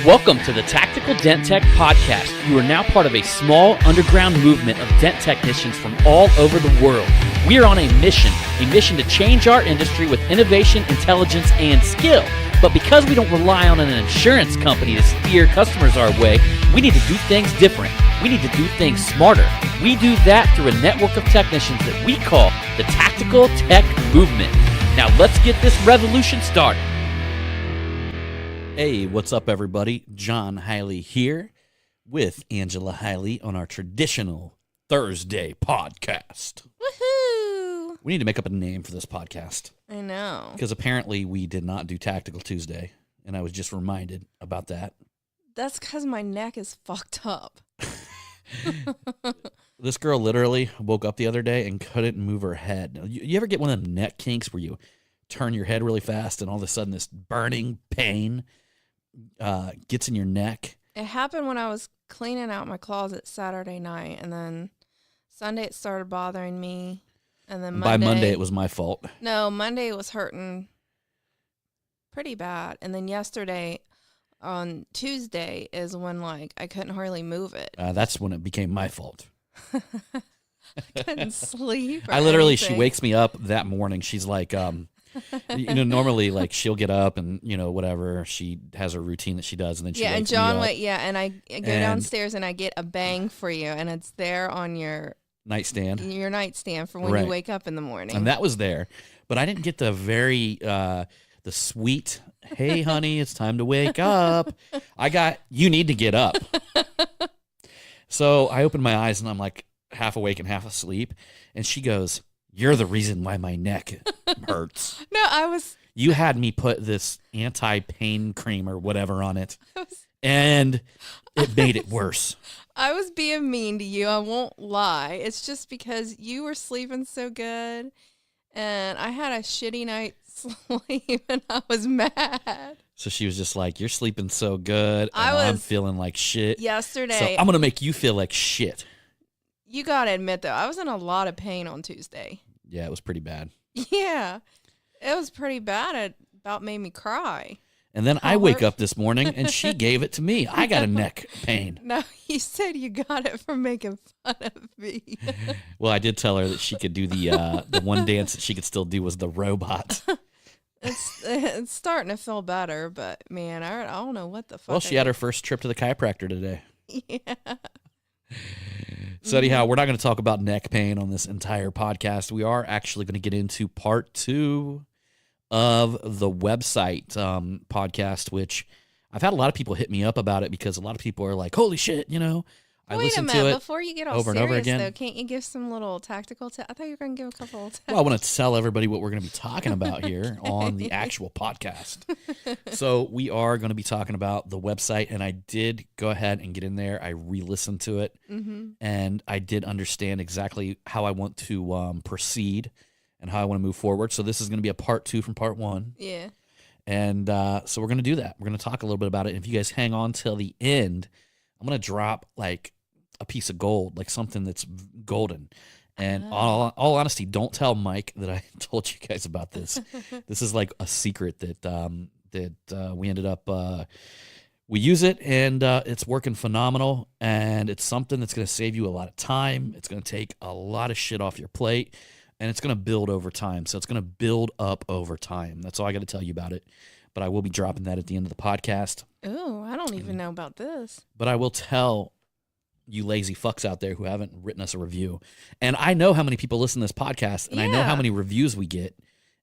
Welcome to the Tactical Dent Tech Podcast. You are now part of a small underground movement of dent technicians from all over the world. We are on a mission to change our industry with innovation, intelligence, and skill. But because we don't rely on an insurance company to steer customers our way, we need to do things different. We need to do things smarter. We do that through a network of technicians that we call the Tactical Tech Movement. Now let's get this revolution started. Hey, what's up, everybody? John Hiley here with Angela Hiley on our traditional Thursday podcast. Woohoo! We need to make up a name for this podcast. I know. Because apparently we did not do Tactical Tuesday, and I was just reminded about that. That's because my neck is fucked up. This girl literally woke up the other day and couldn't move her head. You ever get one of them neck kinks where you turn your head really fast and all of a sudden this burning pain gets in your neck? It happened when I was cleaning out my closet Saturday night, and then Sunday it started bothering me, and then By Monday it was my fault. No, Monday it was hurting pretty bad, and then yesterday on Tuesday is when I couldn't hardly move it. That's when it became my fault. I couldn't sleep. She wakes me up that morning. She's like, normally she'll get up and whatever, she has a routine that she does, and then she wakes and John me up. and I go downstairs and I get a bang for you, and it's there on your nightstand for when you wake up in the morning. And that was there, but I didn't get the very the sweet, hey honey, it's time to wake up. I got, you need to get up. So I opened my eyes and I'm like half awake and half asleep, and she goes, "You're the reason why my neck hurts." No, You had me put this anti-pain cream or whatever on it, and it made it worse. I was being mean to you. I won't lie. It's just because you were sleeping so good, and I had a shitty night's sleep, and I was mad. So she was just like, "You're sleeping so good, and I'm feeling like shit. Yesterday, so I'm going to make you feel like shit." You got to admit, though, I was in a lot of pain on Tuesday. Yeah, it was pretty bad. Yeah, it was pretty bad. It about made me cry. And then I wake up this morning, and she gave it to me. I got a neck pain. No, you said you got it from making fun of me. Well, I did tell her that she could do the one dance that she could still do was the robot. It's starting to feel better, but man, I don't know what the fuck. Well, she had her first trip to the chiropractor today. Yeah. So anyhow, we're not going to talk about neck pain on this entire podcast. We are actually going to get into part 2 of the website podcast, which I've had a lot of people hit me up about it because a lot of people are like, "Holy shit, I listened to it before you get all over serious, and over again." Though, can't you give some little tactical tips? I thought you were going to give a couple of tips. Well, I want to tell everybody what we're going to be talking about here on the actual podcast. So we are going to be talking about the website, and I did go ahead and get in there. I re-listened to it, and I did understand exactly how I want to proceed and how I want to move forward. So this is going to be a part 2 from part 1. Yeah. And so we're going to do that. We're going to talk a little bit about it. And if you guys hang on till the end, I'm going to drop a piece of gold, something that's golden. And all honesty, don't tell Mike that I told you guys about this. This is a secret that we ended up, we use it, and it's working phenomenal. And it's something that's going to save you a lot of time. It's going to take a lot of shit off your plate, and it's going to build over time. So it's going to build up over time. That's all I got to tell you about it. But I will be dropping that at the end of the podcast. Oh, I don't even know about this. But I will tell you lazy fucks out there who haven't written us a review. And I know how many people listen to this podcast, and I know how many reviews we get.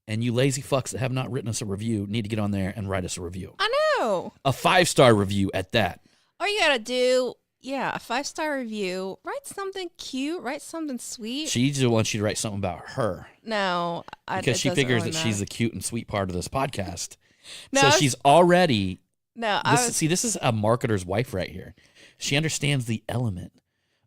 And you lazy fucks that have not written us a review need to get on there and write us a review. I know. A 5-star review at that. All you got to do, a 5-star review. Write something cute. Write something sweet. She just wants you to write something about her. No. Because she figures that she's the cute and sweet part of this podcast. No, so she's already... No, this is a marketer's wife right here. She understands the element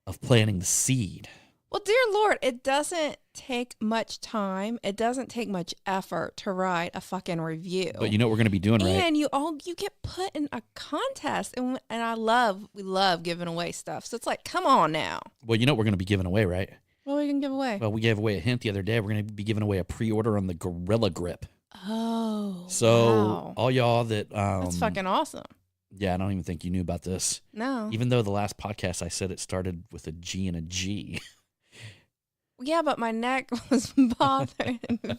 of planting the seed. Well, dear Lord, it doesn't take much time. It doesn't take much effort to write a fucking review. But you know what we're going to be doing, right? And you get put in a contest, and we love giving away stuff. So it's come on now. Well, you know what we're going to be giving away, right? What are we going to give away? Well, we gave away a hint the other day. We're going to be giving away a pre-order on the Gorilla Grip. Oh, so wow. all y'all that that's fucking awesome. Yeah, I don't even think you knew about this. No. Even though the last podcast I said it started with a G and a G. Yeah, but my neck was bothering me.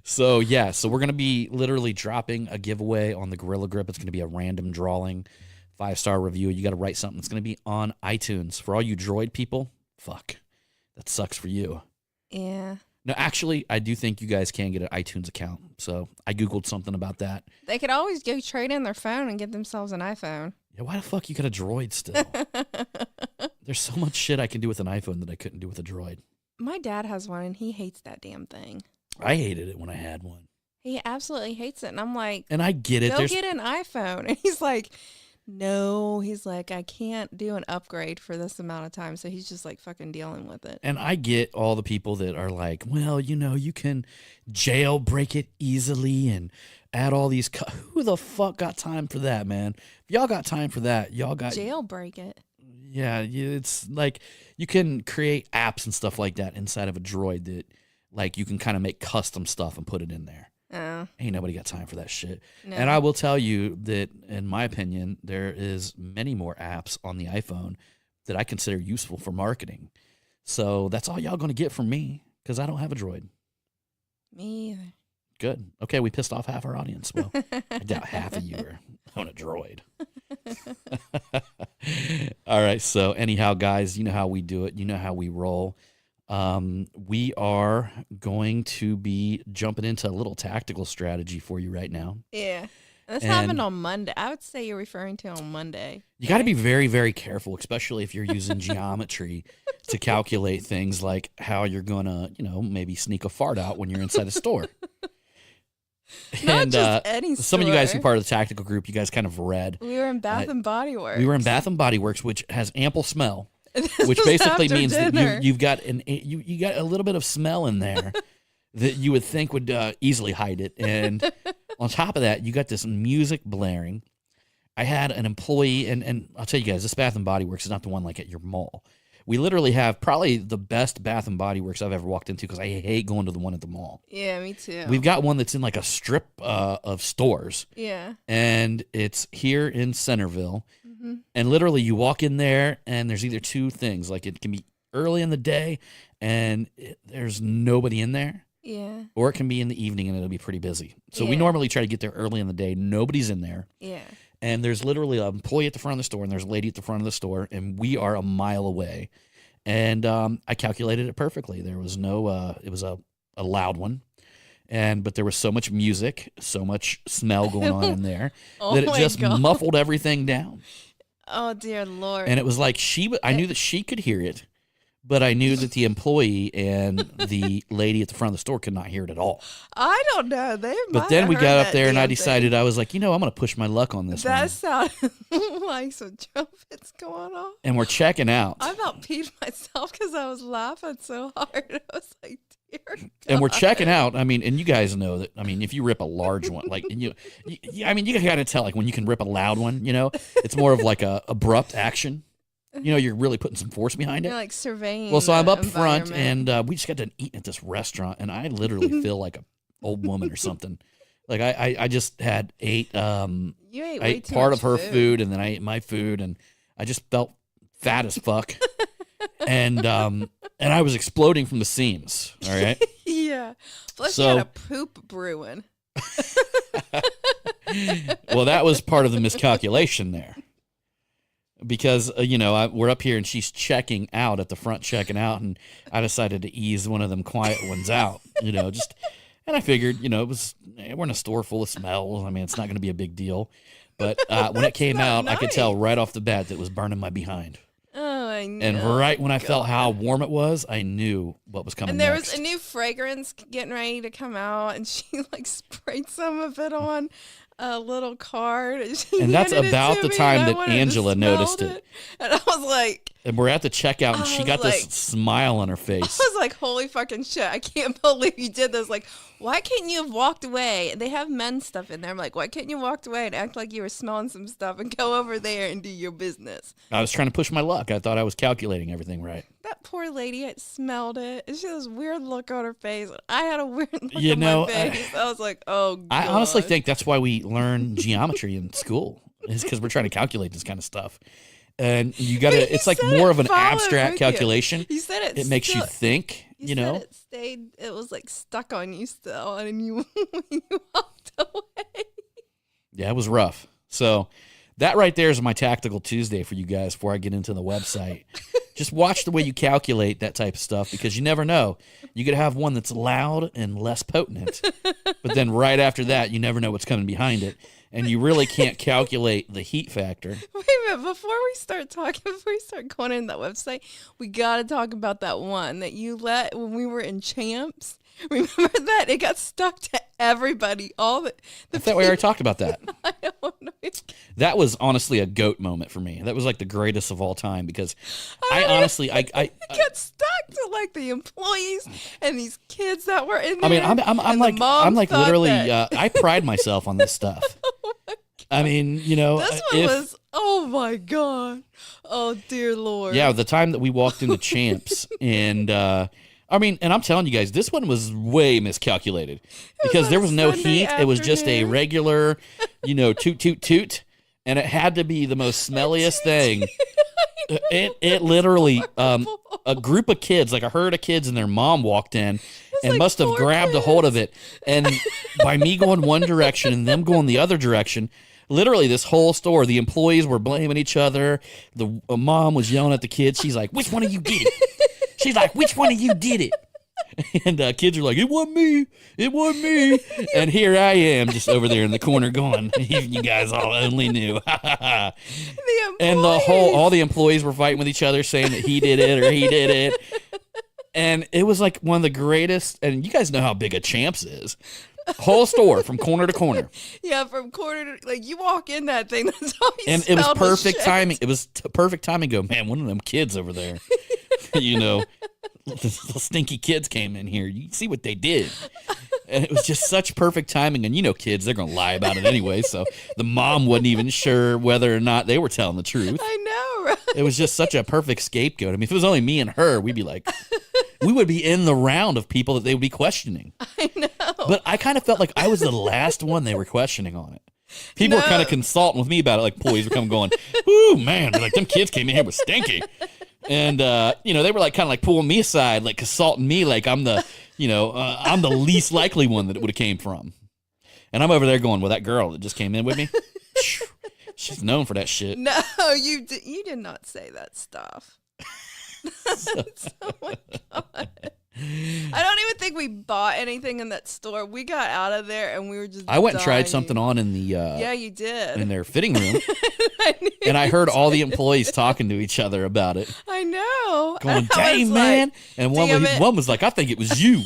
So we're going to be literally dropping a giveaway on the Gorilla Grip. It's going to be a random drawing, 5-star review. You got to write something. It's going to be on iTunes. For all you Droid people, fuck, that sucks for you. Yeah. No, actually, I do think you guys can get an iTunes account. So I Googled something about that. They could always go trade in their phone and get themselves an iPhone. Yeah, why the fuck you got a Droid still? There's so much shit I can do with an iPhone that I couldn't do with a Droid. My dad has one, and he hates that damn thing. I hated it when I had one. He absolutely hates it. And I'm like, and I get it. Go get an iPhone. And he's like, no. He's like, I can't do an upgrade for this amount of time. So he's just like fucking dealing with it. And I get all the people that are like, well, you can jailbreak it easily and add all these. Who the fuck got time for that, man? If y'all got time for that, y'all got. Jailbreak it. Yeah, it's like you can create apps and stuff like that inside of a Droid that like you can kind of make custom stuff and put it in there. Oh. Ain't nobody got time for that shit. No. And I will tell you that, in my opinion, there is many more apps on the iPhone that I consider useful for marketing. So that's all y'all going to get from me because I don't have a Droid. Me either. Good. Okay, we pissed off half our audience. Well, I doubt half of you are on a Droid. All right. So anyhow, guys, you know how we do it. You know how we roll. We are going to be jumping into a little tactical strategy for you right now. Yeah. This happened on Monday. I would say you're referring to on Monday. You got to be very, very careful, especially if you're using geometry to calculate things like how you're going to, maybe sneak a fart out when you're inside a store. Not And just any some of you guys who store. are part of the tactical group, you guys kind of read. We were in Bath and Body Works. We were in Bath and Body Works, which has ample smell, This which was basically after means dinner. that you've got you got a little bit of smell in there that you would think would easily hide it. And on top of that, you got this music blaring. I had an employee, and I'll tell you guys, this Bath and Body Works is not the one like at your mall. We literally have probably the best Bath and Body Works I've ever walked into because I hate going to the one at the mall. Yeah, me too. We've got one that's in like a strip of stores. Yeah. And it's here in Centerville. Mm-hmm. And literally you walk in there and there's either two things. Like it can be early in the day and there's nobody in there. Yeah. Or it can be in the evening and it'll be pretty busy. So we Yeah. normally try to get there early in the day. Nobody's in there. Yeah. And there's literally an employee at the front of the store and there's a lady at the front of the store. And we are a mile away. And I calculated it perfectly. There was no, it was a loud one. But there was so much music, so much smell going on in there Oh that it my just God. muffled everything down. Oh dear Lord. And it was like I knew that she could hear it, but I knew that the employee and the lady at the front of the store could not hear it at all. I don't know. They But might then have we heard got up that there and I damn decided, thing. I was like, I'm going to push my luck on this That one. sounded like some trumpets going on. And we're checking out. I about peed myself because I was laughing so hard. I was like, dear God. And we're checking out. I mean, and you guys know that. I mean, if you rip a large one, like you can kind of tell, like when you can rip a loud one, it's more of like a abrupt action. You're really putting some force behind it. You're like surveying. Well, so I'm the up front, environment. and we just got done eating at this restaurant, and I literally feel like an old woman or something. Like I just had ate You ate I way ate too part much of her food, and then I ate my food, and I just felt fat as fuck, and I was exploding from the seams. All right. Yeah. Plus, So- you had a poop brewing. Well, that was part of the miscalculation there. Because, we're up here and she's checking out at the front, checking out, and I decided to ease one of them quiet ones out, and I figured, we're in a store full of smells. I mean, it's not going to be a big deal. But when it came out, not I could tell right off the bat that it was burning my behind. Oh, I know. And right when I felt how warm it was, I knew what was coming And there next. was a new fragrance getting ready to come out, and she like sprayed some of it on a little card. And that's handed it about to the me, time and I that wanted to Angela noticed smell it. And I was like, And we're at the checkout, and I she was got this like- smile on her I face. was like, holy fucking shit! I can't believe you did this. Like, why can't you have walked away? They have men's stuff in there. I'm like, why can't you walked away and act like you were smelling some stuff and go over there and do your business? I was trying to push my luck. I thought I was calculating everything right. That poor lady had smelled it. And she had this weird look on her face. I had a weird look You on know, my face. I was like, oh, God. I honestly think that's why we learn geometry in school. It's because we're trying to calculate this kind of stuff. And you got to, it's like said more it of an followed abstract with you. calculation. You said it. It makes you think, You you said know? it stayed. It was like stuck on you still, and you you walked away. Yeah, it was rough. So that right there is my tactical Tuesday for you guys before I get into the website. Just watch the way you calculate that type of stuff because you never know. You could have one that's loud and less potent, but then right after that, you never know what's coming behind it. And you really can't calculate the heat factor. Wait a minute, before we start going in that website, we got to talk about that one that you let when we were in Champs. Remember that? It got stuck to everybody. All the I thought we already talked about that. I don't know. That was honestly a goat moment for me. That was like the greatest of all time because I honestly, I got stuck to like the employees and these kids that were in there. I mean, I'm and like, the moms I'm like thought literally, that- I pride myself on this stuff. I mean, you know, This one was, oh my God. Oh, dear Lord. yeah, the time that we walked into Champs and, I mean, and I'm telling you guys, this one was way miscalculated because there was no Sunday heat. It was just a afternoon. regular, you know, toot, toot, toot. And it had to be the most smelliest thing. It literally, a group of kids, like a herd of kids and their mom walked in and like must have 4 grabbed a hold of it. And by me going one direction and them going the other direction, literally this whole store, the employees were blaming each other. The mom was yelling at the kids. She's like, which one of you did it? She's like, which one of you did it? And kids are like, it wasn't me. It wasn't me. And here I am just over there in the corner going, you guys all only knew. And all the employees were fighting with each other saying that he did it or he did it. And it was like one of the greatest, and you guys know how big a Champs is. Whole store from corner to corner. Yeah, from corner to, like, you walk in that thing, that's all you And it was smell the perfect shit. timing. It was perfect timing. Go, man, one of them kids over there, you know, the stinky kids came in here. You see what they did. And it was just such perfect timing. And you know, kids, they're going to lie about it anyway. So the mom wasn't even sure whether or not they were telling the truth. I know, right? It was just such a perfect scapegoat. I mean, if it was only me and her, we'd be like, we would be in the round of people that they would be questioning. I know. But I kind of felt like I was the last one they were questioning on it. People were No. kind of consulting with me about it. Like employees were coming going, ooh, man, they're like, them kids came in here with stinky. And, you know, they were like kind of like pulling me aside, like consulting me like I'm the, you know, I'm the least likely one that it would have came from. And I'm over there going, well, that girl that just came in with me, she's known for that shit. No, you did not say that stuff. Oh my God. I don't even think we bought anything in that store. We got out of there and we were just I went and tried dying. something on in the Yeah, you did. in their fitting room, I knew and I you heard all the did. employees talking to each other about it. I know. Going, And I dang, was man. like, And "Damn it." one was like, I think it was you.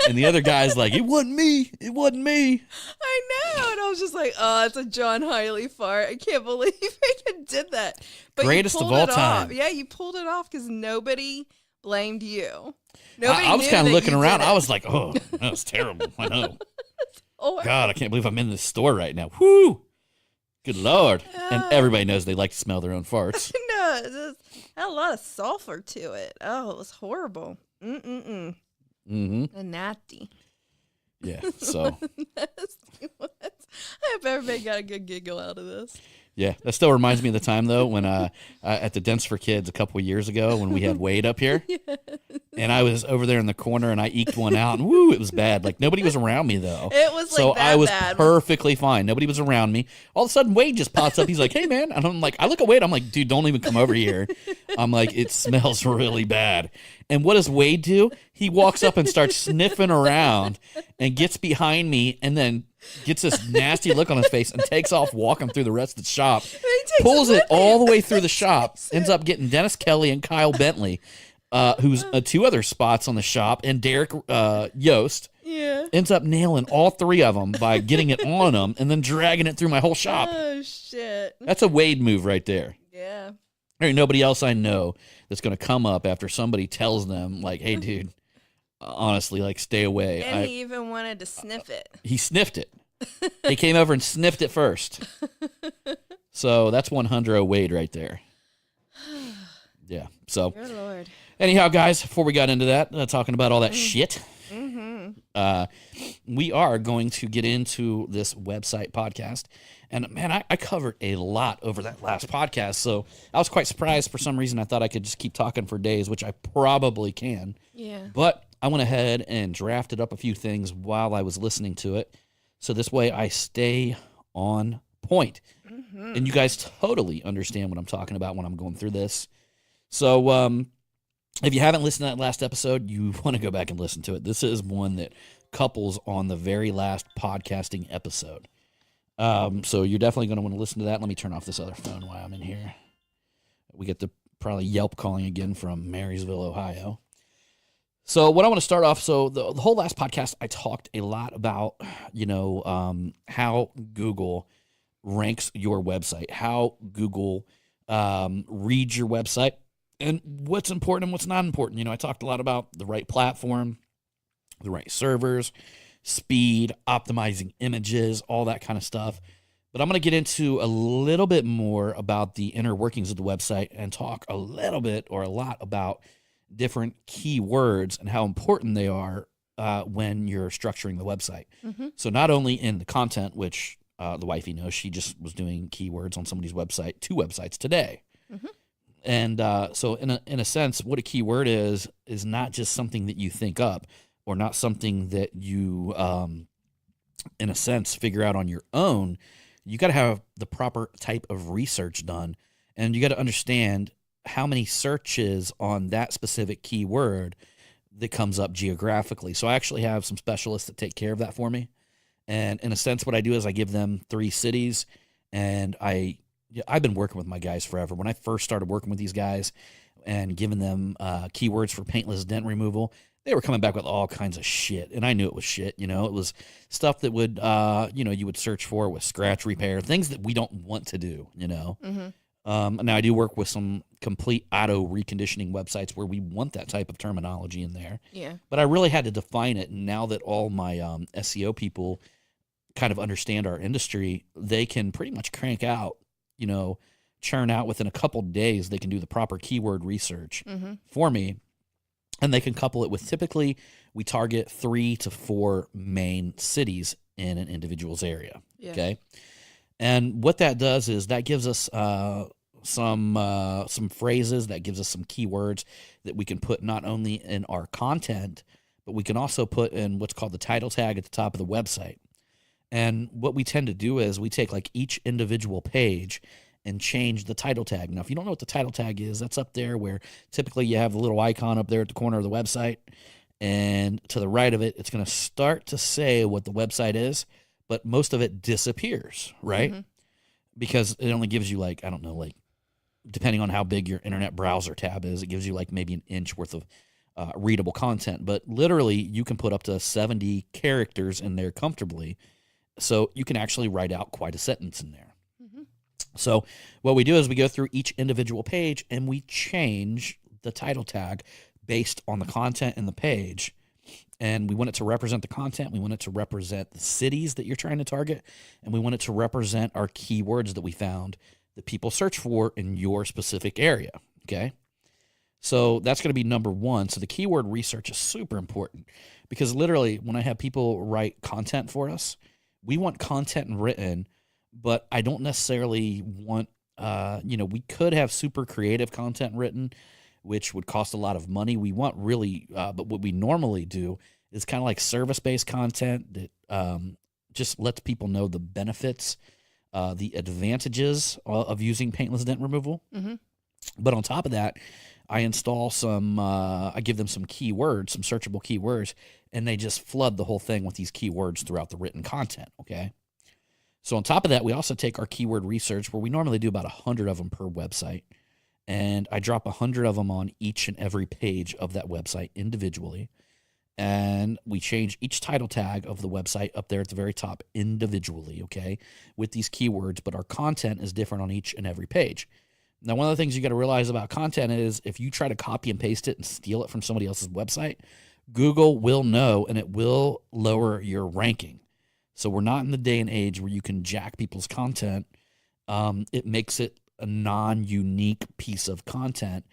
And the other guy's like, it wasn't me. It wasn't me. I know. And I was just like, oh, it's a John Hiley fart. I can't believe I did that. But you Greatest of pulled all it off. time. Yeah, you pulled it off because nobody blamed you. I was kind of looking around. I I was like, oh, that was terrible. I know. oh, God, I can't believe I'm in this store right now. Whoo. Good Lord. And everybody knows they like to smell their own farts. no, it just had a lot of sulfur to it. Oh, it was horrible. Mm-mm-mm. Mm-hmm. And nasty. Yeah. So, Nasty. What? I hope everybody got a good giggle out of this. yeah. That still reminds me of the time, though, when at the Dents for Kids a couple of years ago when we had Wade up here. And I was over there in the corner and I eked one out. And woo, it was bad. Like, nobody was around me, though. It was So like that I was bad. perfectly fine. Nobody was around me. All of a sudden, Wade just pops up. He's like, hey, man. And I'm like, I look at Wade. I'm like, dude, don't even come over here. I'm like, it smells really bad. And what does Wade do? He walks up and starts sniffing around and gets behind me and then gets this nasty look on his face and takes off walking through the rest of the shop. He takes Pulls with it all him. the way through the shop. Ends up getting Dennis Kelly and Kyle Bentley, who's two other spots on the shop, and Derek Yost. Yeah. Ends up nailing all three of them by getting it on them and then dragging it through my whole shop. Oh, shit. That's a Wade move right there. Yeah. There ain't nobody else I know that's going to come up after somebody tells them, like, hey, dude, honestly, like, stay away. And he even wanted to sniff it. He sniffed it. He came over and sniffed it first. So that's 100 Wade right there. Yeah. So Good Lord. anyhow, guys, before we got into that, talking about all that shit, We are going to get into this website podcast. And man, I covered a lot over that last podcast. So I was quite surprised. For some reason, I thought I could just keep talking for days, which I probably can. Yeah. But I went ahead and drafted up a few things while I was listening to it. So this way I stay on point. And you guys totally understand what I'm talking about when I'm going through this. So if you haven't listened to that last episode, you want to go back and listen to it. This is one that couples on the very last podcasting episode. So you're definitely going to want to listen to that. Let me turn off this other phone while I'm in here. We get the probably Yelp calling again from Marysville, Ohio. So what I want to start off, so the whole last podcast, I talked a lot about, how Google ranks your website, how Google reads your website, and what's important and what's not important. I talked a lot about the right platform, the right servers, speed, optimizing images, all that kind of stuff. But I'm going to get into a little bit more about the inner workings of the website and talk a little bit or a lot about different keywords and how important they are when you're structuring the website. So not only in the content, which the wifey knows, she just was doing keywords on somebody's website, 2 websites today. And so in a sense, what a keyword is not just something that you think up or not something that you, in a sense, figure out on your own. You got to have the proper type of research done, and you got to understand how many searches on that specific keyword that comes up geographically. So I actually have some specialists that take care of that for me. And in a sense, what I do is I give them 3 cities, and I've been working with my guys forever. When I first started working with these guys and giving them keywords for paintless dent removal, they were coming back with all kinds of shit, and I knew it was shit. It was stuff that would, you would search for with scratch repair, things that we don't want to do, Now I do work with some complete auto reconditioning websites where we want that type of terminology in there. Yeah. But I really had to define it, and now that all my SEO people kind of understand our industry, they can pretty much crank out, churn out within a couple days. They can do the proper keyword research for me. And they can couple it with, typically, we target 3 to 4 main cities in an individual's area. Yeah. Okay. And what that does is that gives us some phrases, that gives us some keywords that we can put not only in our content, but we can also put in what's called the title tag at the top of the website. And what we tend to do is we take like each individual page and change the title tag. Now, if you don't know what the title tag is, that's up there where typically you have the little icon up there at the corner of the website. And to the right of it, it's going to start to say what the website is, but most of it disappears, right? Because it only gives you depending on how big your internet browser tab is, it gives you maybe an inch worth of readable content. But literally, you can put up to 70 characters in there comfortably. So you can actually write out quite a sentence in there. So what we do is we go through each individual page and we change the title tag based on the content in the page. And we want it to represent the content. We want it to represent the cities that you're trying to target. And we want it to represent our keywords that we found that people search for in your specific area. Okay. So that's going to be number 1. So the keyword research is super important because literally when I have people write content for us, we want content written, but I don't necessarily want, we could have super creative content written, which would cost a lot of money. We want really, but what we normally do is kind of like service-based content that just lets people know the benefits, the advantages of using paintless dent removal. But on top of that, I install I give them some keywords, some searchable keywords, and they just flood the whole thing with these keywords throughout the written content, okay? So on top of that, we also take our keyword research, where we normally do about 100 of them per website, and I drop 100 of them on each and every page of that website individually, and we change each title tag of the website up there at the very top individually, okay, with these keywords, but our content is different on each and every page. Now, one of the things you got to realize about content is if you try to copy and paste it and steal it from somebody else's website, Google will know and it will lower your ranking. So we're not in the day and age where you can jack people's content. It makes it a non-unique piece of content,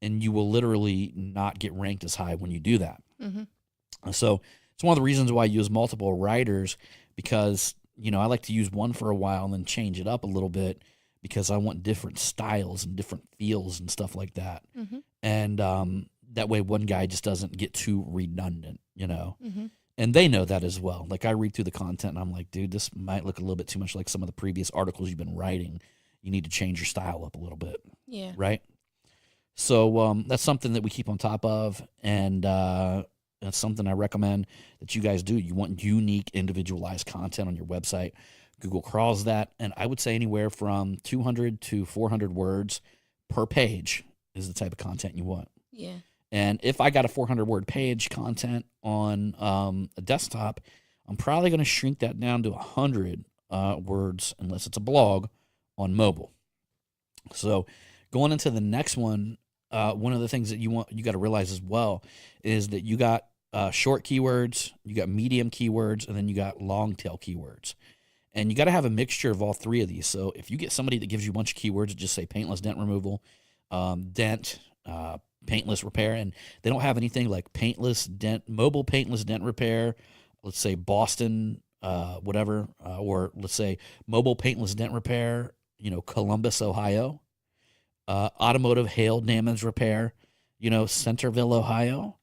and you will literally not get ranked as high when you do that. So it's one of the reasons why I use multiple writers, because, I like to use one for a while and then change it up a little bit, because I want different styles and different feels and stuff like that. Mm-hmm. And that way one guy just doesn't get too redundant, Mm-hmm. And they know that as well. Like, I read through the content and I'm like, dude, this might look a little bit too much like some of the previous articles you've been writing. You need to change your style up a little bit. Yeah. Right? So that's something that we keep on top of, and that's something I recommend that you guys do. You want unique, individualized content on your website. Google crawls that, and I would say anywhere from 200 to 400 words per page is the type of content you want. Yeah. And if I got a 400-word page content on a desktop, I'm probably going to shrink that down to 100 words, unless it's a blog, on mobile. So going into the next one, one of the things that you got to realize as well is that you got short keywords, you got medium keywords, and then you got long tail keywords. And you got to have a mixture of all three of these. So if you get somebody that gives you a bunch of keywords that just say paintless dent removal, dent, paintless repair, and they don't have anything like paintless dent, mobile paintless dent repair, let's say Boston, whatever, or let's say mobile paintless dent repair, Columbus, Ohio, automotive hail damage repair, Centerville, Ohio.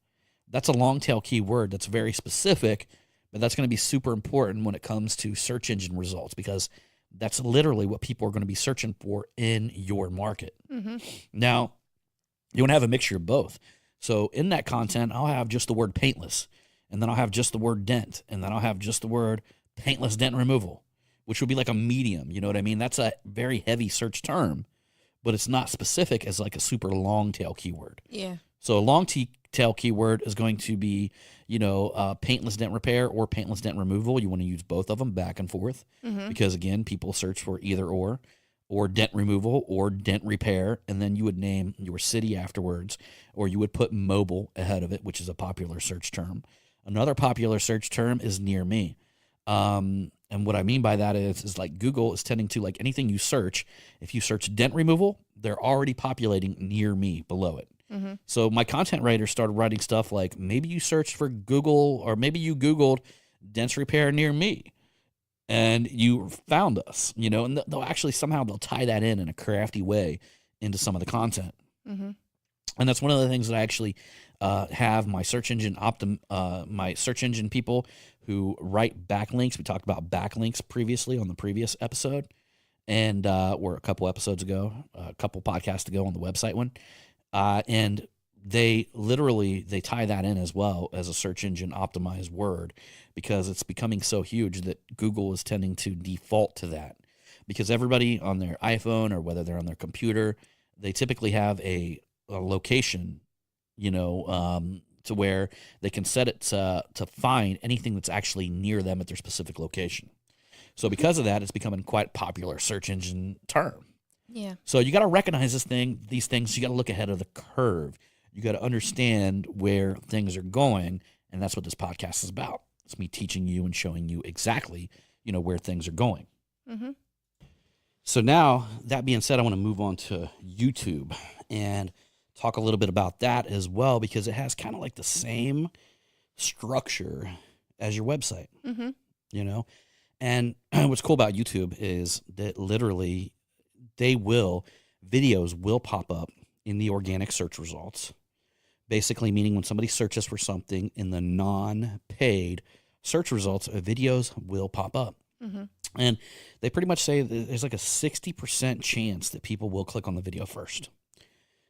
That's a long tail keyword that's very specific, but that's going to be super important when it comes to search engine results, because that's literally what people are going to be searching for in your market. Mm-hmm. Now, you want to have a mixture of both. So in that content, I'll have just the word paintless, and then I'll have just the word dent, and then I'll have just the word paintless dent removal, which would be like a medium. You know what I mean? That's a very heavy search term, but it's not specific as like a super long tail keyword. Yeah. So a long tail keyword is going to be, paintless dent repair or paintless dent removal. You want to use both of them back and forth, because, again, people search for either or dent removal or dent repair, and then you would name your city afterwards, or you would put mobile ahead of it, which is a popular search term. Another popular search term is near me. And what I mean by that is like Google is tending to, like, anything you search, if you search dent removal, they're already populating near me below it. Mm-hmm. So my content writers started writing stuff like, maybe you searched for Google, or maybe you Googled dent repair near me, and you found us, and they'll actually somehow they'll tie that in a crafty way into some of the content. Mm-hmm. And that's one of the things that I actually have my search engine people who write backlinks. We talked about backlinks previously on the previous episode, and or a couple episodes ago, a couple podcasts ago on the website one. And they tie that in as well as a search engine optimized word, because it's becoming so huge that Google is tending to default to that, because everybody on their iPhone, or whether they're on their computer, they typically have a location, to where they can set it to find anything that's actually near them at their specific location. So because of that, it's becoming quite a popular search engine term. Yeah. So you got to recognize these things. You got to look ahead of the curve. You got to understand where things are going, and that's what this podcast is about. It's me teaching you and showing you exactly, where things are going. Mm-hmm. So now, that being said, I want to move on to YouTube and talk a little bit about that as well, because it has kind of like the same structure as your website. Mm-hmm. And what's cool about YouTube is that literally videos will pop up in the organic search results. Basically meaning when somebody searches for something in the non-paid search results, videos will pop up. Mm-hmm. And they pretty much say that there's like a 60% chance that people will click on the video first.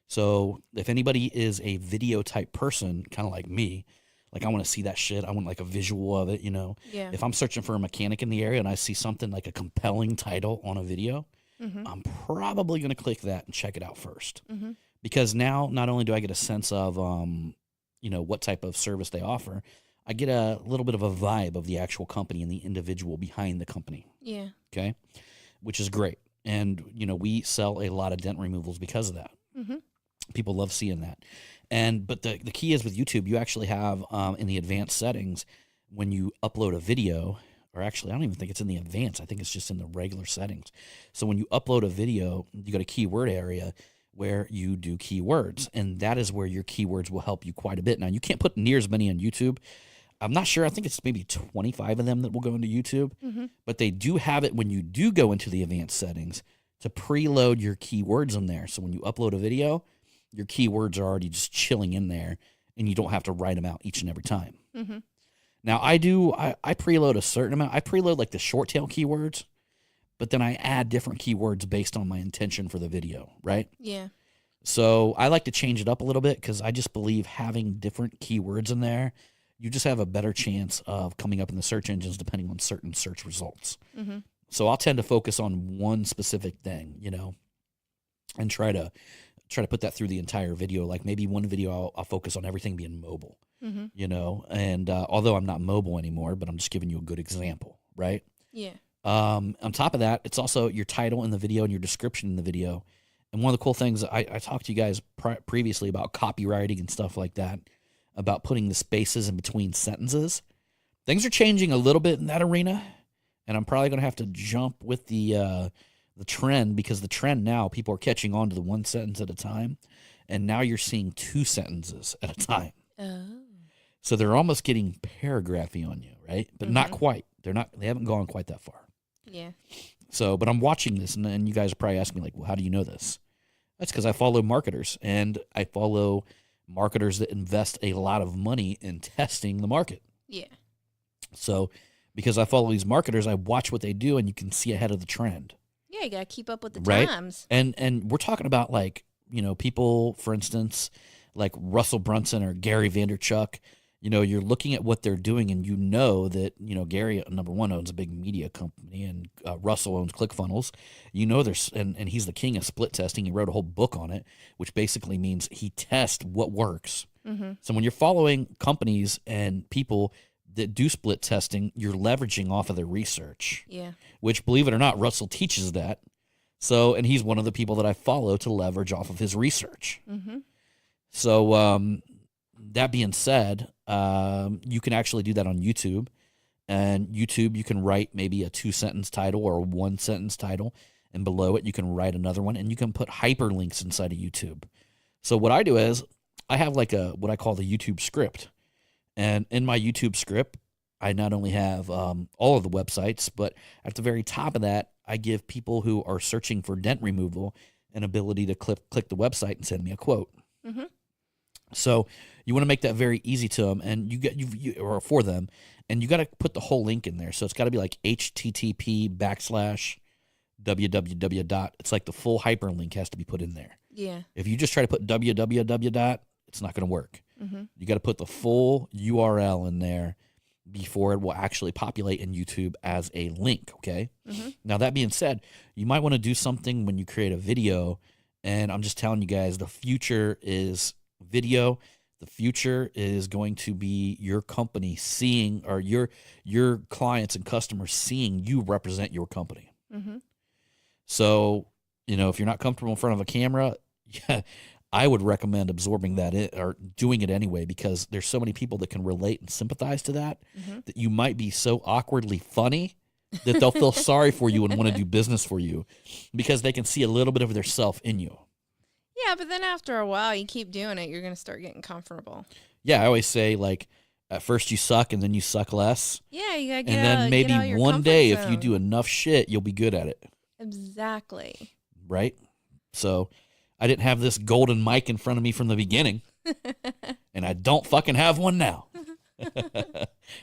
So if anybody is a video type person, kind of like me, like I want to see that shit. I want like a visual of it, Yeah. If I'm searching for a mechanic in the area and I see something like a compelling title on a video, Mm-hmm. I'm probably going to click that and check it out first. Mm-hmm. Because now not only do I get a sense of, what type of service they offer, I get a little bit of a vibe of the actual company and the individual behind the company. Yeah. Okay. Which is great. And, we sell a lot of dent removals because of that. Mm-hmm. People love seeing that. But the key is with YouTube, you actually have in the advanced settings, when you upload a video, or actually, I don't even think it's in the advanced. I think it's just in the regular settings. So when you upload a video, you got a keyword area where you do keywords, and that is where your keywords will help you quite a bit. Now, you can't put near as many on YouTube. I'm not sure. I think it's maybe 25 of them that will go into YouTube, Mm-hmm. but they do have it when you do go into the advanced settings to preload your keywords in there. So when you upload a video, your keywords are already just chilling in there, and you don't have to write them out each and every time. Mm-hmm. Now I preload a certain amount. I preload like the short tail keywords, but then I add different keywords based on my intention for the video, right? Yeah. So I like to change it up a little bit because I just believe having different keywords in there, you just have a better chance of coming up in the search engines depending on certain search results. Mm-hmm. So I'll tend to focus on one specific thing, and try to put that through the entire video. Like maybe one video I'll focus on everything being mobile, Mm-hmm. and although I'm not mobile anymore, but I'm just giving you a good example, right? Yeah. On top of that, it's also your title in the video and your description in the video. And one of the cool things, I talked to you guys previously about copywriting and stuff like that, about putting the spaces in between sentences. Things are changing a little bit in that arena, and I'm probably going to have to jump with the trend, because the trend now, people are catching on to the one sentence at a time, and now you're seeing two sentences at a time. Oh. So they're almost getting paragraphy on you, right? But not Mhm. quite. They haven't gone quite that far. Yeah. So, but I'm watching this, and you guys are probably asking me, like, well, how do you know this? That's because I follow marketers, and I follow marketers that invest a lot of money in testing the market. Yeah. So, because I follow these marketers, I watch what they do, and you can see ahead of the trend. Yeah, you gotta keep up with the Right? times. And we're talking about, like, people, for instance, like Russell Brunson or Gary Vaynerchuk. You're looking at what they're doing, and that, Gary, number one, owns a big media company, and Russell owns ClickFunnels. There's, and he's the king of split testing. He wrote a whole book on it, which basically means he tests what works. Mm-hmm. So when you're following companies and people that do split testing, you're leveraging off of their research, Yeah. which, believe it or not, Russell teaches that. So, and he's one of the people that I follow to leverage off of his research. Mm-hmm. So, that being said, you can actually do that on YouTube. And YouTube, you can write maybe a 2-sentence title or a 1-sentence title, and below it, you can write another one, and you can put hyperlinks inside of YouTube. So what I do is I have like what I call the YouTube script. And in my YouTube script, I not only have all of the websites, but at the very top of that, I give people who are searching for dent removal an ability to click the website and send me a quote. Mm-hmm. So you want to make that very easy to them, and or for them, and you got to put the whole link in there. So it's got to be like http://www. It's like the full hyperlink has to be put in there. Yeah. If you just try to put www, it's not going to work. Mm-hmm. You got to put the full URL in there before it will actually populate in YouTube as a link. Okay. Mm-hmm. Now, that being said, you might want to do something when you create a video, and I'm just telling you guys, the future is video. The future is going to be your company seeing, or your clients and customers seeing you represent your company. Mm-hmm. So, if you're not comfortable in front of a camera, yeah, I would recommend absorbing that or doing it anyway, because there's so many people that can relate and sympathize to that, Mm-hmm. that you might be so awkwardly funny that they'll feel sorry for you and want to do business for you, because they can see a little bit of their self in you. Yeah, but then after a while, you keep doing it, you're gonna start getting comfortable. Yeah, I always say, like, at first you suck and then you suck less. Yeah, you gotta get And then out, maybe get out of your one comfort day, if you zone. do enough shit, you'll be good at it. Exactly. Right? So I didn't have this golden mic in front of me from the beginning, and I don't fucking have one now.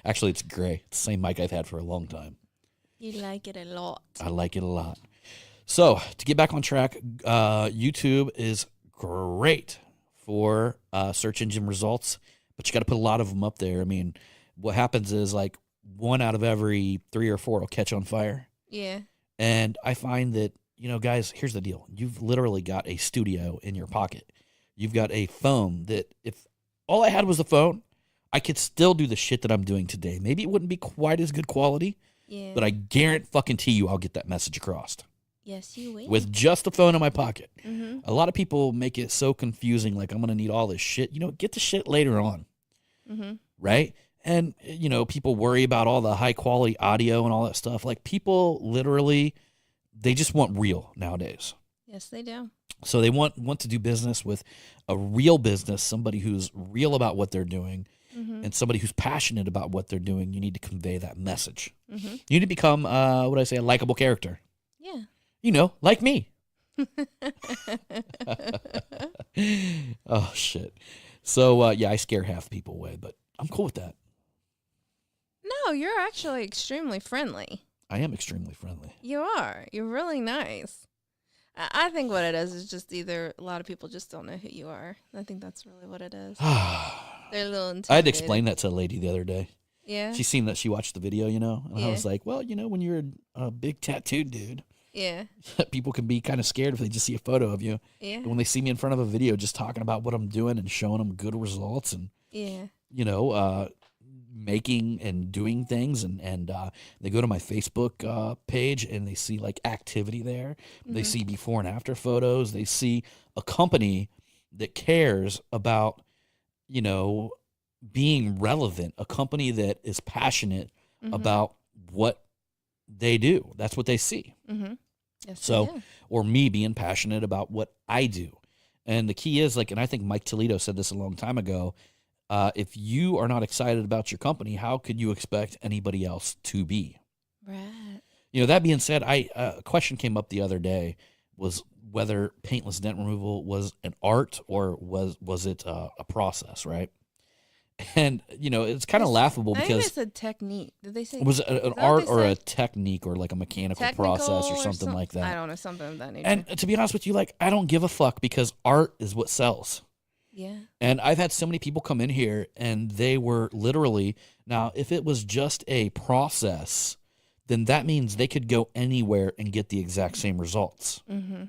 Actually, it's gray. It's the same mic I've had for a long time. You like it a lot. I like it a lot. So to get back on track, YouTube is great for search engine results, but you got to put a lot of them up there. I mean, what happens is, like, 1 out of every 3 or 4 will catch on fire. Yeah. And I find that, guys, here's the deal. You've literally got a studio in your pocket. You've got a phone that, if all I had was the phone, I could still do the shit that I'm doing today. Maybe it wouldn't be quite as good quality, Yeah. but I guarantee you I'll get that message across Yes, you will. with just the phone in my pocket. Mm-hmm. A lot of people make it so confusing, like, I'm going to need all this shit. Get the shit later on, Mm-hmm. right? And, people worry about all the high quality audio and all that stuff. Like, people literally, they just want real nowadays. Yes, they do. So they want to do business with a real business, somebody who's real about what they're doing, and somebody who's passionate about what they're doing, you need to convey that message. Mm-hmm. You need to become, what do I say, a likable character. Yeah. You know, like me. Oh, shit. So, yeah, I scare half people away, but I'm cool with that. No, you're actually extremely friendly. I am extremely friendly. You are. You're really nice. I think what it is just either a lot of people just don't know who you are. I think that's really what it is. They're a little intimidated. I had to explain that to a lady the other day. Yeah. She seemed that she watched the video, you know, and I Yeah. was like, well, you know, when you're a big tattooed dude, Yeah. people can be kind of scared if they just see a photo of you. Yeah. But when they see me in front of a video just talking about what I'm doing and showing them good results and, Yeah. you know, making and doing things, and they go to my Facebook page and they see like activity there. They see before and after photos. They see a company that cares about, you know, being relevant, a company that is passionate about what they do. That's what they see. Mm-hmm. Yes, So, yeah. or me being passionate about what I do. And the key is, like, and I think Mike Toledo said this a long time ago, if you are not excited about your company, how could you expect anybody else to be? Right. You know, that being said, a question came up the other day, was whether paintless dent removal was an art or was it a process, right? And, you know, it's kind of laughable I think they because said technique. Did they say it was an that what art they or a said? technique or like a mechanical Technical process or something like that. I don't know, something of that nature. And to be honest with you, like, I don't give a fuck because art is what sells. yeah. And I've had so many people come in here and they were literally, now, if it was just a process, then that means they could go anywhere and get the exact same results. Mm-hmm.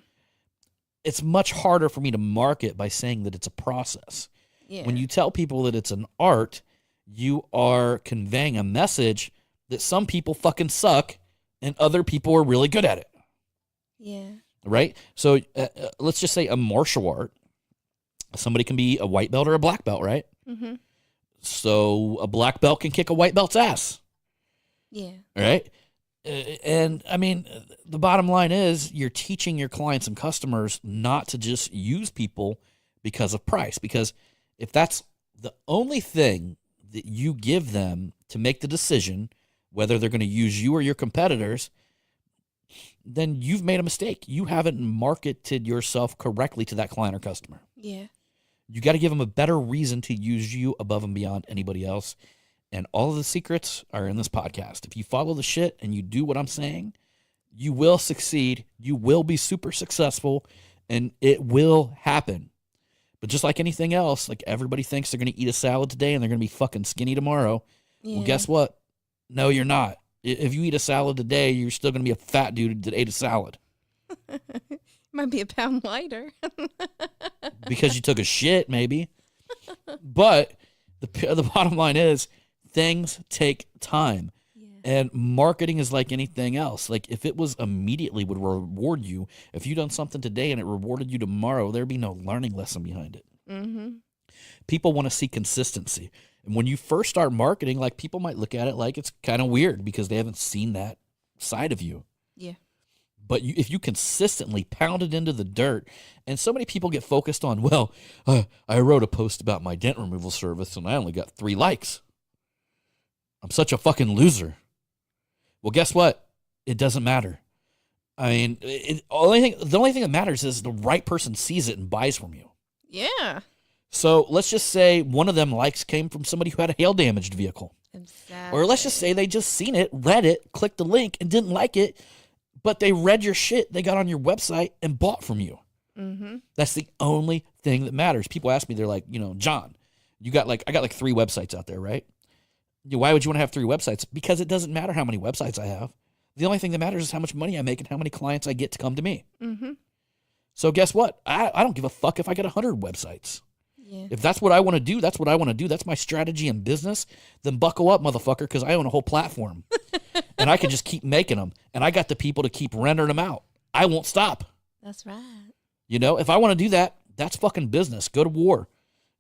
It's much harder for me to market by saying that it's a process. Yeah. When you tell people that it's an art, you are conveying a message that some people fucking suck and other people are really good at it. Yeah. Right? So let's just say a martial art. Somebody can be a white belt or a black belt, right? Mm-hmm. So a black belt can kick a white belt's ass, Yeah. right? And I mean, the bottom line is you're teaching your clients and customers not to just use people because of price. Because if that's the only thing that you give them to make the decision whether they're going to use you or your competitors, then you've made a mistake. You haven't marketed yourself correctly to that client or customer. Yeah. You got to give them a better reason to use you above and beyond anybody else. And all of the secrets are in this podcast. If you follow the shit and you do what I'm saying, you will succeed. You will be super successful and it will happen. But just like anything else, like everybody thinks they're going to eat a salad today and they're going to be fucking skinny tomorrow. Yeah. Well, guess what? No, you're not. If you eat a salad today, you're still going to be a fat dude that ate a salad Might be a pound lighter. because you took a shit, maybe. But the bottom line is things take time. Yeah. And marketing is like anything else. Like if it was immediately would reward you, if you done something today and it rewarded you tomorrow, there'd be no learning lesson behind it. Mm-hmm. People want to see consistency. And when you first start marketing, like people might look at it like it's kind of weird because they haven't seen that side of you. Yeah. But if you consistently pound it into the dirt, and so many people get focused on, well, I wrote a post about my dent removal service and I only got 3 likes. I'm such a fucking loser. Well, guess what? It doesn't matter. I mean, the only thing that matters is the right person sees it and buys from you. Yeah. So let's just say one of them likes came from somebody who had a hail damaged vehicle. Exactly. Or let's just say they just seen it, read it, clicked the link, and didn't like it, but they read your shit, they got on your website and bought from you. Mm-hmm. That's the only thing that matters. People ask me, they're like, John, I got like 3 websites out there, right? Why would you want to have 3 websites? Because it doesn't matter how many websites I have. The only thing that matters is how much money I make and how many clients I get to come to me. Mm-hmm. So guess what? I don't give a fuck if I get 100 websites. Yeah. If that's what I want to do, that's what I want to do. That's my strategy in business. Then buckle up, motherfucker, because I own a whole platform. And I can just keep making them. And I got the people to keep rendering them out. I won't stop. That's right. If I want to do that, that's fucking business. Go to war.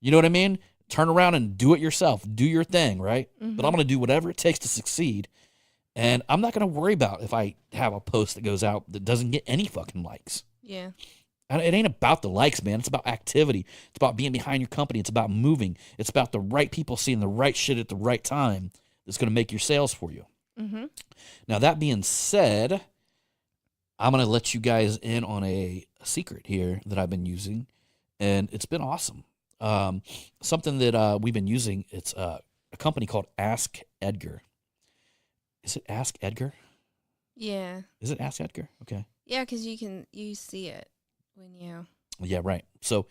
You know what I mean? Turn around and do it yourself. Do your thing, right? Mm-hmm. But I'm going to do whatever it takes to succeed. And I'm not going to worry about if I have a post that goes out that doesn't get any fucking likes. Yeah. And it ain't about the likes, man. It's about activity. It's about being behind your company. It's about moving. It's about the right people seeing the right shit at the right time that's going to make your sales for you. Mm-hmm. Now, that being said, I'm going to let you guys in on a secret here that I've been using, and it's been awesome. Something that we've been using, it's a company called Ask Edgar. Is it Ask Edgar? Yeah. Is it Ask Edgar? Okay. Yeah, because you see it when you. Yeah, right. So,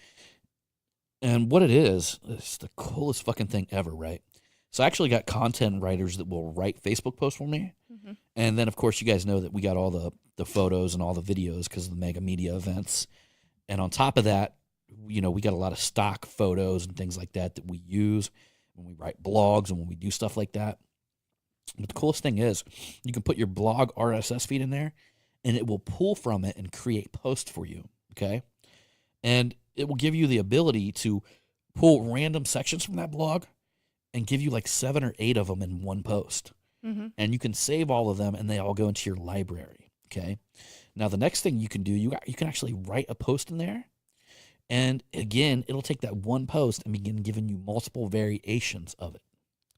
and what it is, it's the coolest fucking thing ever, right? So I actually got content writers that will write Facebook posts for me. Mm-hmm. And then, of course, you guys know that we got all the photos and all the videos because of the mega media events. And on top of that, we got a lot of stock photos and things like that we use when we write blogs and when we do stuff like that. But the coolest thing is you can put your blog RSS feed in there, and it will pull from it and create posts for you, okay? And it will give you the ability to pull random sections from that blog and give you like 7 or 8 of them in one post. Mm-hmm. And you can save all of them, and they all go into your library, okay? Now, the next thing you can do, you can actually write a post in there, and again, it'll take that one post and begin giving you multiple variations of it.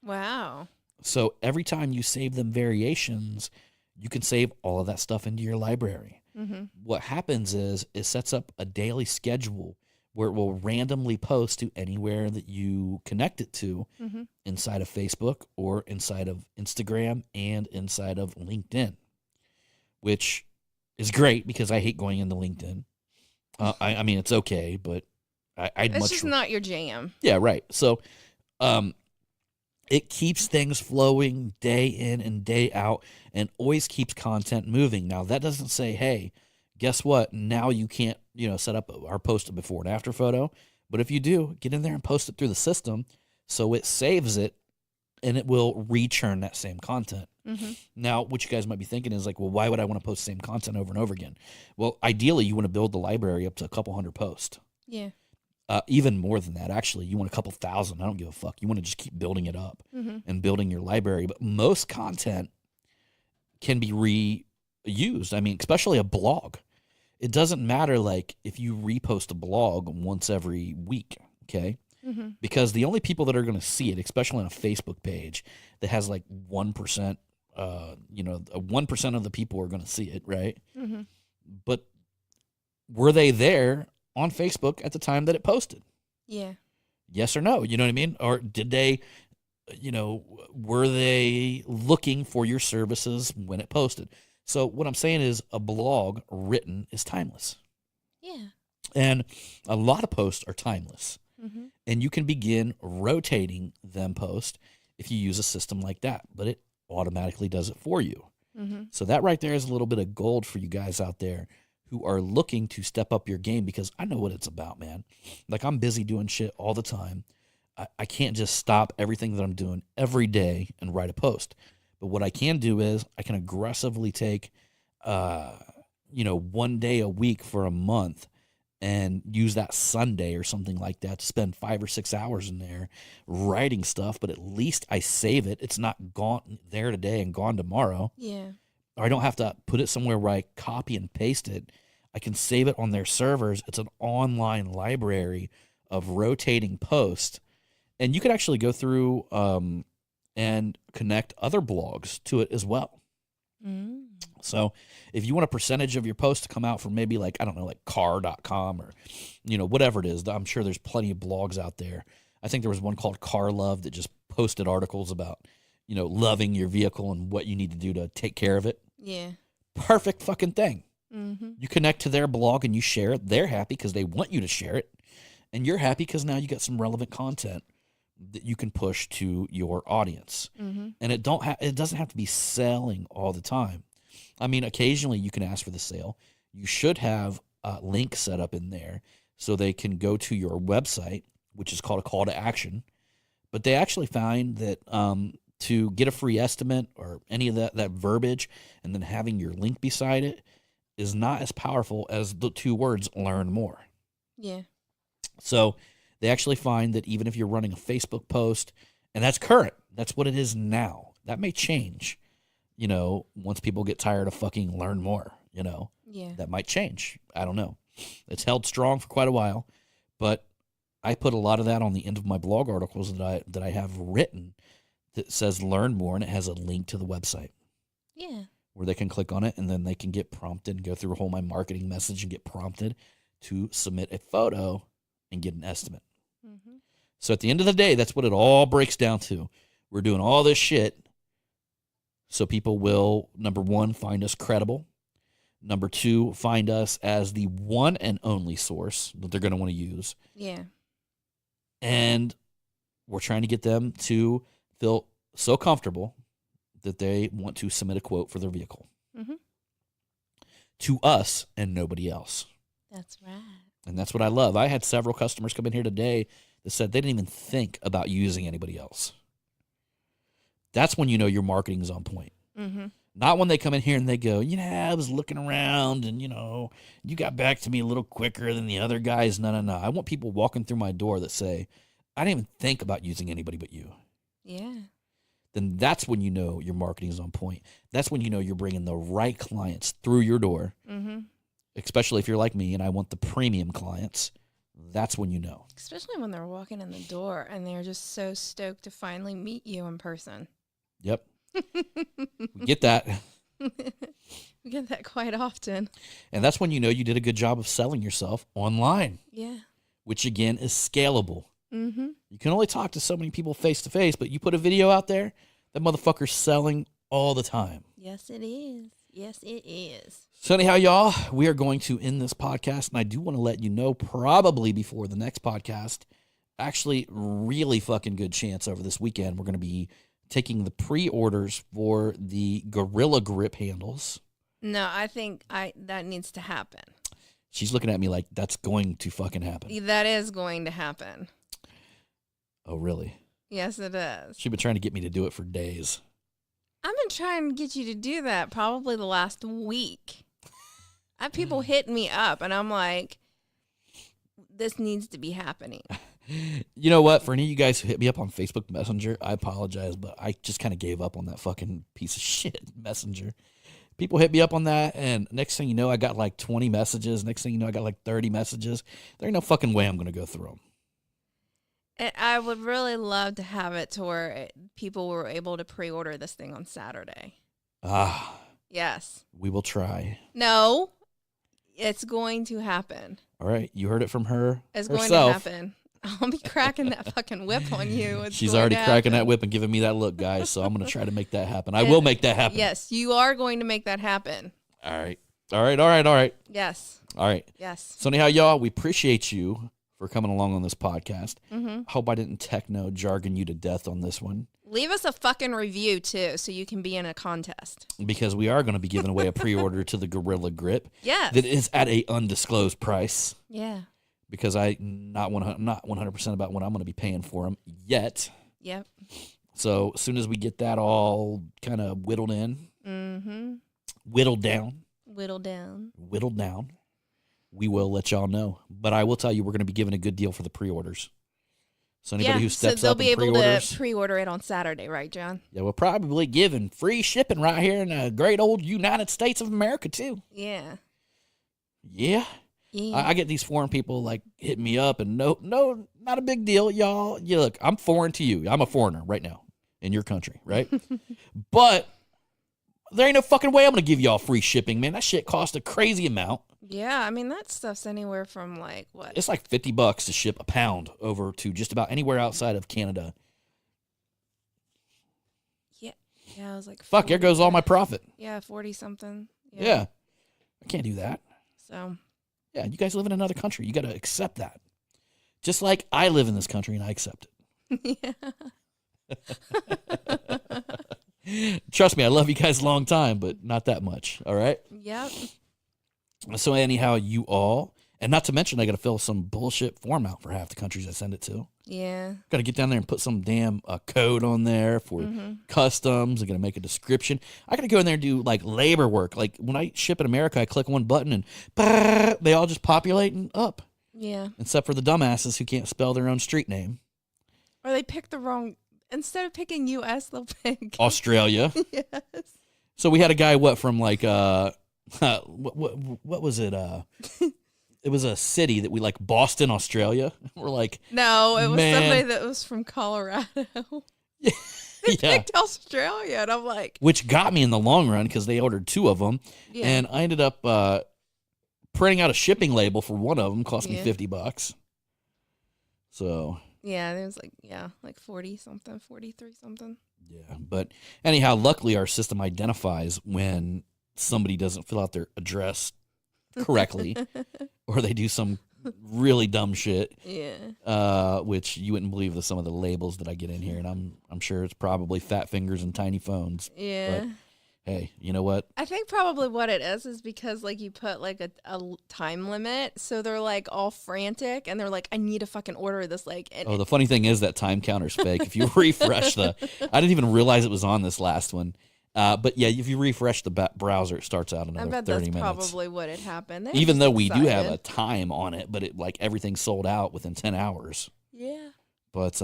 Wow. So every time you save them variations, you can save all of that stuff into your library. Mm-hmm. What happens is it sets up a daily schedule where it will randomly post to anywhere that you connect it to Mm-hmm. inside of Facebook or inside of Instagram and inside of LinkedIn, which is great because I hate going into LinkedIn. I mean, it's okay, but I'd It's much just not your jam. Yeah, right. So, it keeps things flowing day in and day out and always keeps content moving. Now, that doesn't say, hey, guess what? Now you can't, set up or post a before and after photo. But if you do, get in there and post it through the system so it saves it and it will rechurn that same content. Mm-hmm. Now, what you guys might be thinking is like, well, why would I want to post the same content over and over again? Well, ideally, you want to build the library up to a couple hundred posts. Yeah. Even more than that, actually. You want a couple thousand. I don't give a fuck. You want to just keep building it up Mm-hmm. and building your library. But most content can be reused. I mean, especially a blog. It doesn't matter, like, if you repost a blog once every week, okay? Mm-hmm. Because the only people that are going to see it, especially on a Facebook page that has like 1%, 1% of the people are going to see it, right? Mm-hmm. But were they there on Facebook at the time that it posted? Yeah. Yes or no? You know what I mean? Or did they, were they looking for your services when it posted? So what I'm saying is a blog written is timeless. Yeah. And a lot of posts are timeless. Mm-hmm. And you can begin rotating them posts if you use a system like that, but it automatically does it for you. Mm-hmm. So that right there is a little bit of gold for you guys out there who are looking to step up your game, because I know what it's about, man. Like, I'm busy doing shit all the time. I can't just stop everything that I'm doing every day and write a post. But what I can do is I can aggressively take, 1 day a week for a month and use that Sunday or something like that to spend 5 or 6 hours in there writing stuff. But at least I save it. It's not gone there today and gone tomorrow. Yeah. Or I don't have to put it somewhere where I copy and paste it. I can save it on their servers. It's an online library of rotating posts. And you could actually go through and connect other blogs to it as well. Mm. So if you want a percentage of your post to come out from maybe like car.com or, whatever it is, I'm sure there's plenty of blogs out there. I think there was one called Car Love that just posted articles about, loving your vehicle and what you need to do to take care of it. Yeah. Perfect fucking thing. Mm-hmm. You connect to their blog and you share it. They're happy because they want you to share it. And you're happy because now you got some relevant content that you can push to your audience. Mm-hmm. And it doesn't have to be selling all the time. I mean, occasionally you can ask for the sale. You should have a link set up in there so they can go to your website, which is called a call to action. But they actually find that to get a free estimate or any of that verbiage and then having your link beside it is not as powerful as the 2 words, learn more. Yeah. So they actually find that even if you're running a Facebook post, and that's current, that's what it is now. That may change, once people get tired of fucking learn more, Yeah. that might change. I don't know. It's held strong for quite a while, but I put a lot of that on the end of my blog articles that I have written that says learn more, and it has a link to the website. Yeah. Where they can click on it, and then they can get prompted and go through a whole my marketing message and get prompted to submit a photo and get an estimate. Mm-hmm. So at the end of the day, that's what it all breaks down to. We're doing all this shit so people will, number one, find us credible. Number two, find us as the one and only source that they're going to want to use. Yeah. And we're trying to get them to feel so comfortable that they want to submit a quote for their vehicle. Mm-hmm. To us and nobody else. That's right. And that's what I love. I had several customers come in here today that said they didn't even think about using anybody else. That's when you know your marketing is on point. Mm-hmm. Not when they come in here and they go, I was looking around and, you got back to me a little quicker than the other guys. No. I want people walking through my door that say, I didn't even think about using anybody but you. Yeah. Then that's when you know your marketing is on point. That's when you know you're bringing the right clients through your door, Mm-hmm. especially if you're like me and I want the premium clients. That's when you know. Especially when they're walking in the door and they're just so stoked to finally meet you in person. Yep. We get that. We get that quite often. And that's when you know you did a good job of selling yourself online. Yeah. Which, again, is scalable. Mm-hmm. You can only talk to so many people face-to-face, but you put a video out there, that motherfucker's selling all the time. Yes, it is. Yes, it is. So anyhow, y'all, we are going to end this podcast, and I do want to let you know probably before the next podcast, actually really fucking good chance over this weekend, we're going to be taking the pre-orders for the Gorilla Grip handles. No, I think that needs to happen. She's looking at me like that's going to fucking happen. That is going to happen. Oh, really? Yes, it is. She's been trying to get me to do it for days. I've been trying to get you to do that probably the last week. I have people hitting me up, and I'm like, this needs to be happening. You know what? For any of you guys who hit me up on Facebook Messenger, I apologize, but I just kind of gave up on that fucking piece of shit Messenger. People hit me up on that, and next thing you know, I got like 20 messages. Next thing you know, I got like 30 messages. There ain't no fucking way I'm going to go through them. And I would really love to have it to where people were able to pre-order this thing on Saturday. Yes. We will try. No, it's going to happen. All right. You heard it from her It's herself. going to happen. I'll be cracking that fucking whip on you. It's She's going already to cracking that happen. whip and giving me that look, guys. So I'm going to try to make that happen. I will make that happen. Yes, you are going to make that happen. All right. All right. All right. All right. Yes. All right. Yes. So anyhow, y'all, we appreciate you for coming along on this podcast. Mm-hmm. Hope I didn't techno jargon you to death on this one, Leave us a fucking review, too, so you can be in a contest. because we are going to be giving away a pre-order to the Gorilla Grip Yes. that is at a undisclosed price, Yeah. because I'm not 100% about what I'm going to be paying for them yet. Yep. So as soon as we get that all kind of whittled in, Mm-hmm. whittled down, Whittle down. we will let y'all know. But I will tell you, we're going to be giving a good deal for the pre-orders. So anybody who steps so they'll up be and able pre-orders, to pre-order it on Saturday, right, John? yeah, we're probably giving free shipping right here in the great old United States of America too. Yeah. Yeah. Yeah. I get these foreign people like hitting me up, and no, not a big deal, y'all. You look, I'm foreign to you. I'm a foreigner right now in your country, right? But there ain't no fucking way I'm gonna give y'all free shipping, man. That shit costs a crazy amount. Yeah, I mean, that stuff's anywhere from like, what? It's like $50 to ship a pound over to just about anywhere outside of Canada. Yeah, I was like, Fuck, there 40, goes all my profit. Yeah, 40 something. Yeah. I can't do that. So, Yeah, you guys live in another country. You got to accept that. Just like I live in this country and I accept it. yeah. Trust me, I love you guys a long time, but not that much. All right? Yep. So anyhow, you all, and not to mention I got to fill some bullshit form out for half the countries I send it to. Yeah. Got to get down there and put some damn code on there for customs. I got to make a description. I got to go in there and do like labor work. Like when I ship in America, I click one button and they all just populate and up. Yeah. Except for the dumbasses who can't spell their own street name. Or they picked the wrong, instead of picking U.S., they'll pick Australia. yes. So we had a guy, from like, what was it? it was a city that we like, Boston, Australia. We're like, No, it was Man. somebody that was from Colorado. They yeah, picked Australia, and I'm like, which got me in the long run because they ordered 2 of them, yeah. and I ended up printing out a shipping label for one of them. Cost me Yeah. $50. So Yeah, it was like 40 something, 43 something. yeah, but anyhow, luckily our system identifies when somebody doesn't fill out their address correctly, or they do some really dumb shit. Yeah. Which you wouldn't believe some of the labels that I get in here, and I'm sure it's probably fat fingers and tiny phones. Yeah. But hey, you know what? I think probably what it is because like you put like a time limit, so they're like all frantic and they're like, I need to fucking order this and Oh, the funny thing is that time counter's fake. If you refresh I didn't even realize it was on this last one. But yeah, if you refresh the browser, it starts out I another bet 30 that's minutes. probably what had happened. They're Even just though we do have excited. a time on it, but it like everything's sold out within 10 hours. Yeah. But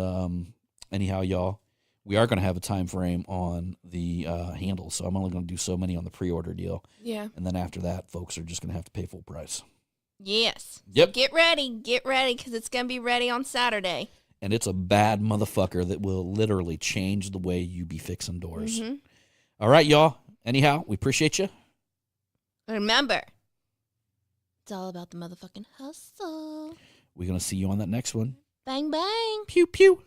anyhow, y'all, we are going to have a time frame on the handle, so I'm only going to do so many on the pre-order deal, Yeah. and then after that, folks are just going to have to pay full price. Yes. Yep. Get ready, because it's gonna be ready on Saturday. And it's a bad motherfucker that will literally change the way you be fixing doors. Mm-hmm. All right, y'all. Anyhow, we appreciate you. Remember, it's all about the motherfucking hustle. We're going to see you on that next one. Bang bang. Pew, pew.